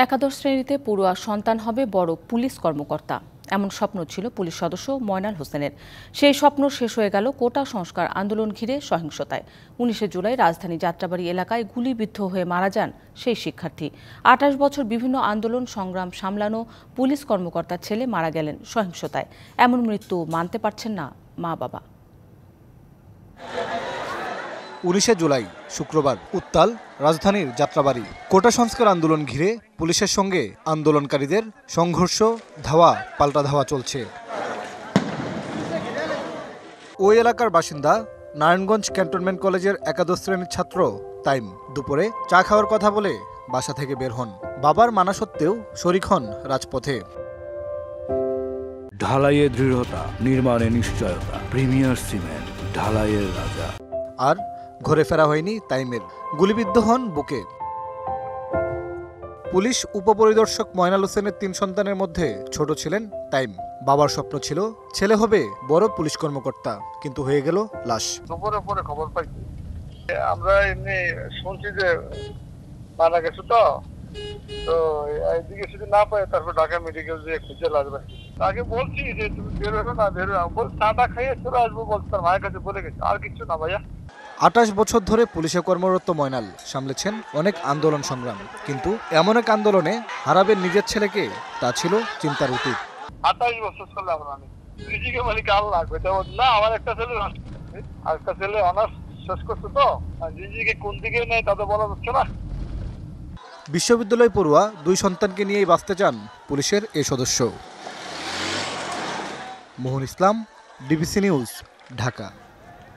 একাদশ শ্রেণীতে পড়ুয়া সন্তান হবে বড় পুলিশ কর্মকর্তা, এমন স্বপ্ন ছিল পুলিশ সদস্য ময়নাল হোসেনের। সেই স্বপ্ন শেষ হয়ে গেল কোটা সংস্কার আন্দোলন ঘিরে সহিংসতায়। 19 জুলাই রাজধানী যাত্রাবাড়ী এলাকায় গুলিবিদ্ধ হয়ে মারা যান সেই শিক্ষার্থী। 28 বছর বিভিন্ন আন্দোলন সংগ্রাম সামলানো পুলিশ কর্মকর্তার ছেলে মারা গেলেন সহিংসতায়। এমন মৃত্যু মানতে পারছেন না মা বাবা। 19 জুলাই শুক্রবার উত্তাল রাজধানীর যাত্রাবাড়ী। কোটা সংস্কার আন্দোলন ঘিরে পুলিশের সঙ্গে আন্দোলনকারীদের সংঘর্ষ, ধাওয়া পাল্টা ধাওয়া চলছে। ওই এলাকার বাসিন্দা নারায়ণগঞ্জ ক্যান্টনমেন্ট কলেজের একাদশ শ্রেণীর ছাত্র তাইম দুপুরে চা খাওয়ার কথা বলে বাসা থেকে বের হন। বাবার মানা সত্ত্বেও শরিক হন রাজপথে। ঢালাইয়ে দৃঢ়তা, নির্মাণে নিশ্চয়তা, প্রিমিয়ার সিমেন্ট, ঢালাইয়ের রাজা। আর ঘরে ফেরা হয়নি তাইমের, গুলিবিদ্ধ হন বুকে। পুলিশ উপপরিদর্শক ময়নাল হোসেনের 3 সন্তানের মধ্যে ছোট ছিলেন তাইম। বাবার স্বপ্ন ছিল ছেলে হবে বড় পুলিশ কর্মকর্তা, কিন্তু হয়ে গেল লাশ। দুপুরে পরে খবর পাইছি, আমরা এমনি শুনছি যে মারা গেছে, তো এইদিকে যদি না পাই তারপর ঢাকা মেডিকেল দিয়ে খুঁজে লাগবে। তাকে বলছি যে তুমি বেরোবে না, বেরোবে, বল চাটা খাইয়ে চলে আসবো, বলছে তার মায়ের কাছে বলে গেছে, আর কিছু না ভাইয়া। 28 বছর ধরে পুলিশে কর্মরত ময়নাল সামলেছেন অনেক আন্দোলন সংগ্রাম, কিন্তু এমন এক আন্দোলনে হারাবেন নিজের ছেলেকে, তা ছিল চিন্তার অতীত। 28 বছর চললাম আমি, নিজেকে মালিক আল্লাহ লাগবে না। আমার একটা ছেলে আর একটা ছেলে অনার্স শেষ করছে, তো নিজেকে কোন দিকে নেই তাদের বলা যাচ্ছে না। বিশ্ববিদ্যালয় পড়ুয়া 2 সন্তানকে নিয়েই বাঁচতে চান পুলিশের এই সদস্য। মোহন ইসলাম, ডিবিসি নিউজ, ঢাকা।